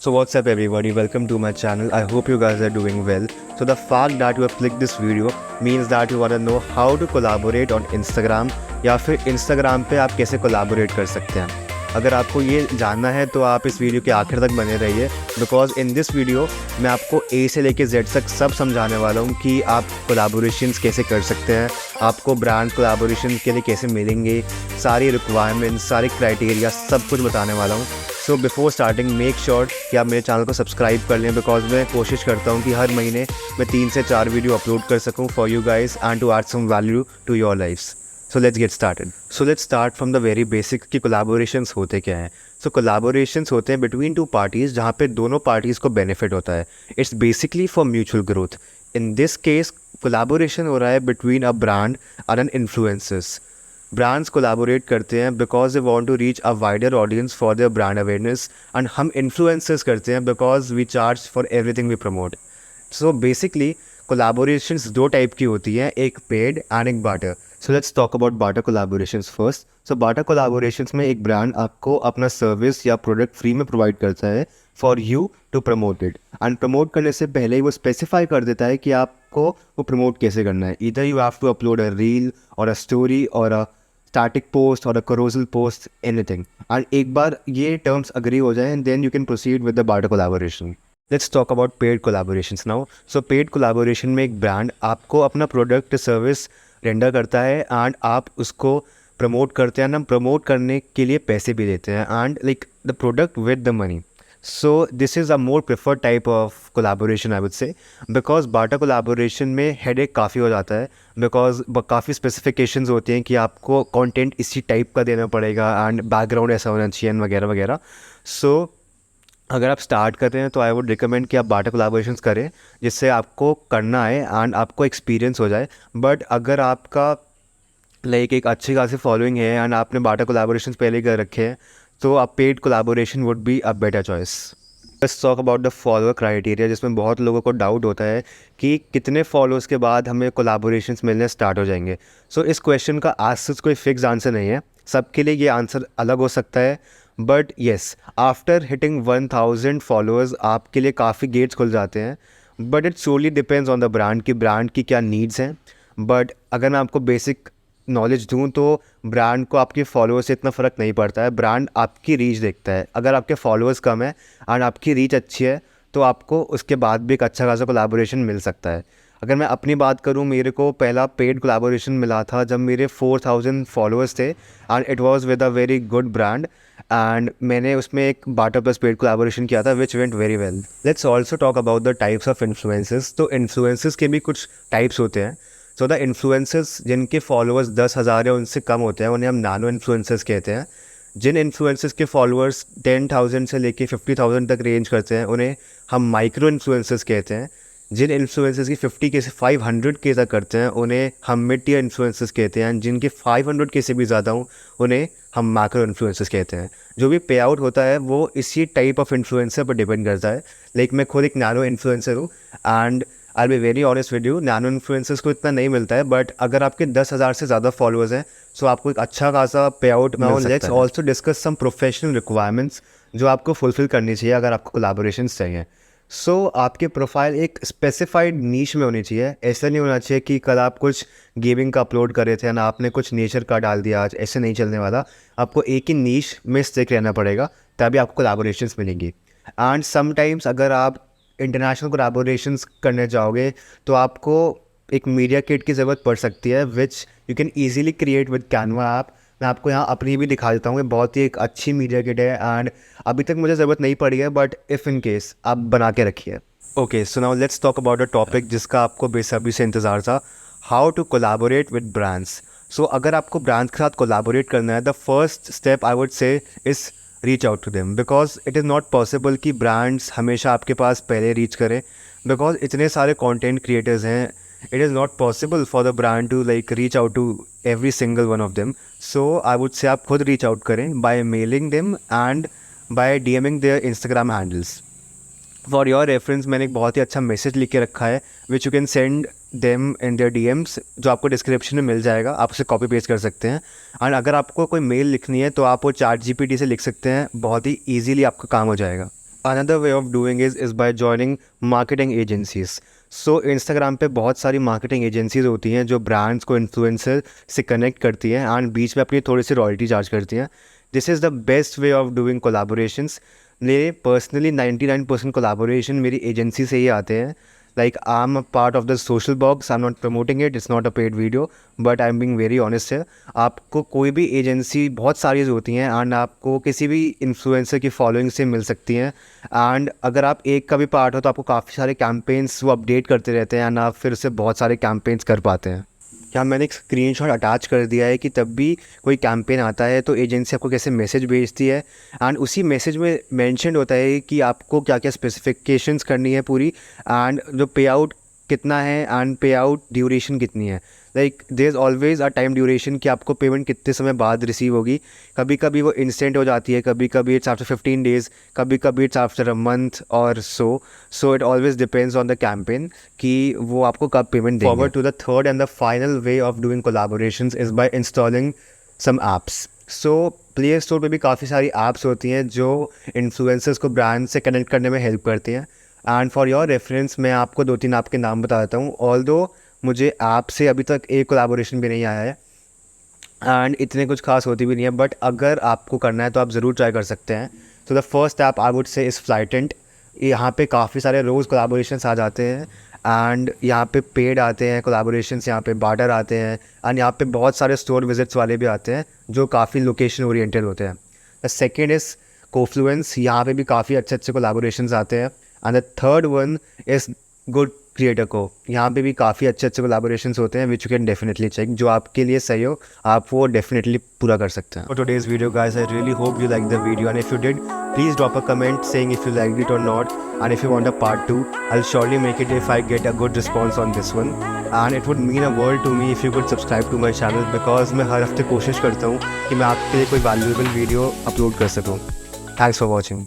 So what's up everybody, welcome to my channel. I hope you guys are doing well. So the fact that you have clicked this video means that you want to know how to collaborate on Instagram या फिर Instagram पे आप कैसे collaborate कर सकते हैं. अगर आपको ये जानना है तो आप इस वीडियो के आखिर तक बने रहिए बिकॉज इन दिस वीडियो मैं आपको A से लेके Z तक सब समझाने वाला हूँ कि आप कोलाबोरेशंस कैसे कर सकते हैं, आपको ब्रांड कोलाबोरेशन के लिए कैसे मिलेंगे, सारी रिक्वायरमेंट्स, सारे क्राइटेरिया सब कुछ बताने वाला हूँ. So before starting make sure कि आप मेरे चैनल को सब्सक्राइब कर लें बिकॉज मैं कोशिश करता हूँ कि हर महीने मैं 3 से 4 वीडियो अपलोड कर सकूँ for you guys and to add some value to your lifes. So let's get started. So let's start from the very basic कि कोलाबोरेशंस होते क्या हैं. सो कोलाबोरेशंस होते हैं बिटवीन टू पार्टीज़ जहाँ पे दोनों पार्टीज़ को बेनिफिट होता है. It's basically for mutual growth. In this case collaboration हो रहा है between a brand and an influencers. Brands collaborate करते हैं because they want to reach a wider audience for their brand awareness and हम influencers करते हैं because we charge for everything we promote. So basically collaborations दो type की होती हैं, एक पेड एंड एक barter. So let's talk about barter collaborations first. So barter कोलाबोरेशंस में एक ब्रांड आपको अपना सर्विस या प्रोडक्ट फ्री में प्रोवाइड करता है for you to promote it. And promote करने से पहले ही वो स्पेसिफाई कर देता है कि आपको वो प्रमोट कैसे करना है. Either you have to upload a reel और अ स्टोरी और अ static post or a carousel post, anything. And एक बार ये terms agree हो जाए and then you can proceed with the barter collaboration. Let's talk about paid collaborations now. So paid collaboration में एक brand आपको अपना product service render करता है and आप उसको promote करते हैं and हम promote करने के लिए पैसे भी देते हैं and like the product with the money. So this is a more preferred type of collaboration I would say because barter collaboration में headache काफ़ी हो जाता है because काफ़ी specifications होती हैं कि आपको content इसी टाइप का देना पड़ेगा and background ऐसा होना चाहिए वगैरह वगैरह. So अगर आप स्टार्ट कर रहे हैं तो आई वुड रिकमेंड कि आप बार्टर कोलाबोरेशंस करें जिससे आपको करना है एंड आपको एक्सपीरियंस हो जाए. बट अगर आपका लाइक एक अच्छी खासी फॉलोइंग है एंड आपने बार्टर कोलाबोरेशंस पहले कर रखे हैं तो a paid collaboration would be a better choice. Let's talk about the follower criteria जिसमें बहुत लोगों को डाउट होता है कि कितने फॉलोअर्स के बाद हमें कोलाबोरेशंस मिलने स्टार्ट हो जाएंगे. सो इस क्वेश्चन का आज सच कोई फिक्स आंसर नहीं है, सबके लिए ये आंसर अलग हो सकता है. But yes, after hitting 1000 followers आपके लिए काफ़ी गेट्स खुल जाते हैं. But it solely depends on the brand कि ब्रांड की क्या नीड्स हैं. बट अगर मैं आपको बेसिक नॉलेज दूँ तो ब्रांड को आपके फॉलोअर्स से इतना फ़र्क नहीं पड़ता है, ब्रांड आपकी रीच देखता है. अगर आपके फॉलोअर्स कम है एंड आपकी रीच अच्छी है तो आपको उसके बाद भी एक अच्छा खासा कोलैबोरेशन मिल सकता है. अगर मैं अपनी बात करूं, मेरे को पहला पेड कोलैबोरेशन मिला था जब मेरे 4000 फॉलोअर्स थे and it was with a very good brand and मैंने उसमें एक बार्टर प्लस पेड कोलैबोरेशन किया था which went very well. Let's also talk about the types of influencers. तो इन्फ्लुएंसर्स के भी कुछ टाइप्स होते हैं. सो द इन्फ्लुएंसर्स जिनके फॉलोअर्स 10,000 या उनसे कम होते हैं उन्हें हम नानो इन्फ्लुएंसर्स कहते हैं. जिन इन्फ्लुएंसर्स के फॉलोअर्स 10,000 से लेके 50,000 तक रेंज करते हैं उन्हें हम माइक्रो इन्फ्लुएंसर्स कहते हैं. जिन इन्फ्लुएंसर्स की 50 के से 500 के तक करते हैं उन्हें हम मिड टियर इन्फ्लुएंसर्स कहते हैं. जिनके 500 के से भी ज़्यादा हों उन्हें हम मैक्रो इन्फ्लुएंसर्स कहते हैं. जो भी पे आउट होता है वो इसी टाइप ऑफ इन्फ्लुएंसर पर डिपेंड करता है. लाइक मैं खुद एक नैनो इन्फ्लुएंसर हूँ and I be very honest with you, nano influencers को इतना नहीं मिलता है. बट अगर आपके 10,000 से ज़्यादा फॉलोअर्स हैं सो आपको एक अच्छा खासा पे आउट मिल सकता है. Let's also discuss some professional requirements जो आपको फुलफिल करनी चाहिए अगर आपको कोलैबोरेशंस चाहिए. सो आपके प्रोफाइल एक स्पेसिफाइड नीश में होनी चाहिए. ऐसा नहीं होना चाहिए कि कल आप कुछ गेमिंग का अपलोड कर रहे थे ना आपने कुछ नेचर का डाल दिया आज. ऐसे नहीं चलने वाला. आपको एक ही नीश में स्टिक रहना पड़ेगा तभी आपको कोलैबोरेशंस मिलेंगी. एंड समटाइम्स अगर आप इंटरनेशनल कोलैबोरेशंस करने जाओगे तो आपको एक मीडिया किट की ज़रूरत पड़ सकती है विच you can easily create with Canva app. मैं आपको यहाँ अपनी भी दिखा देता हूँ. ये बहुत ही एक अच्छी मीडिया किट है एंड अभी तक मुझे ज़रूरत नहीं पड़ी है बट इफ़ इन केस आप बना के रखिए. Okay, so now let's talk about a topic जिसका आपको बेसब्री से इंतज़ार था, how to collaborate with brands. So अगर आपको ब्रांड्स के साथ कोलैबोरेट करना है the first step I would say is reach out to them because it is not possible कि ब्रांड्स हमेशा आपके पास पहले रीच करें बिकॉज इतने सारे कंटेंट क्रिएटर्स हैं. it is not possible for the brand to like reach out to every single one of them. So I would say आप खुद reach out करें by mailing them and by DMing their Instagram handles. For your reference मैंने एक बहुत ही अच्छा message लिख के रखा है which you can send them in their DMs जो आपको डिस्क्रिप्शन में मिल जाएगा. आप उसे कॉपी पेस्ट कर सकते हैं एंड अगर आपको कोई मेल लिखनी है तो आप वो ChatGPT से लिख सकते हैं. बहुत ही ईजीली आपका काम हो जाएगा. Another way of doing is by joining marketing agencies. So Instagram पे बहुत सारी मार्केटिंग एजेंसीज होती हैं जो ब्रांड्स को इन्फ्लुएंसर से कनेक्ट करती हैं एंड बीच में अपनी थोड़ी सी रॉयल्टी चार्ज करती हैं। This is the best way of doing collaborations. मेरे पर्सनली 99% कोलाबोरेशन मेरी एजेंसी से ही आते हैं। Like, I'm a part of the social box, I'm not promoting it, it's not a paid video, but I'm being very honest here। आपको कोई भी agency, बहुत सारी होती हैं एंड आपको किसी भी इन्फ्लुएंसर की फॉलोइंग से मिल सकती हैं। एंड अगर आप एक का भी पार्ट हो तो आपको काफ़ी सारे कैंपेन्स वो अपडेट करते रहते हैं एंड आप फिर से बहुत सारे कैंपेन्स कर पाते हैं। क्या मैंने एक स्क्रीनशॉट अटैच कर दिया है कि तब भी कोई कैंपेन आता है तो एजेंसी आपको कैसे मैसेज भेजती है एंड उसी मैसेज में मेंशन होता है कि आपको क्या क्या स्पेसिफिकेशंस करनी है पूरी, एंड जो पे आउट कितना है एंड पे आउट ड्यूरेशन कितनी है। Like there is always a time duration कि आपको पेमेंट कितने समय बाद रिसीव होगी। कभी कभी वो इंस्टेंट हो जाती है, कभी कभी इट्स आफ्टर 15 डेज़, कभी कभी इट्स आफ्टर अ मंथ और so it always depends on the campaign कि वो आपको कब पेमेंट देंगे। Forward to the third and the final way of doing collaborations is by installing some apps. So Play Store पे भी काफ़ी सारी ऐप्स होती हैं जो इन्फ्लुएंसर्स को ब्रांड से कनेक्ट करने में हेल्प करती हैं। एंड फॉर योर रेफरेंस मैं आपको 2-3 ऐप के नाम बता देता हूँ। ऑल्दो मुझे ऐप से अभी तक एक कोलैबोरेशन भी नहीं आया है एंड इतने कुछ खास होती भी नहीं है, बट अगर आपको करना है तो आप ज़रूर ट्राई कर सकते हैं। तो the first app I would say is Flytant. यहाँ पे काफ़ी सारे रोज़ कोलैबोरेशंस आ जाते हैं एंड यहाँ पे पेड आते हैं कोलैबोरेशंस, यहाँ पे बार्टर आते हैं एंड यहाँ पे बहुत सारे स्टोर विजिट्स वाले भी आते हैं जो काफ़ी लोकेशन ओरिएंटेड होते हैं। The second is Cofluence. यहाँ पे भी काफ़ी अच्छे अच्छे कोलैबोरेशंस आते हैं। And the third one is good creator co. यहाँ पे भी काफ़ी अच्छे अच्छे कोलैबोरेशंस होते हैं which you can definitely check. जो आपके लिए सही हो आप वो डेफिनेटली पूरा कर सकते हैं। For today's video guys, I really hope you like the video and if you did please drop a comment saying if you like it और not, and if you want a part 2 I will surely make it if I get a good response on this one. And it would mean a world to me if you could subscribe to my channel, because मैं हर हफ्ते कोशिश करता हूँ कि मैं आपके लिए कोई वैल्यूएबल वीडियो अपलोड कर सकूँ। Thanks for watching.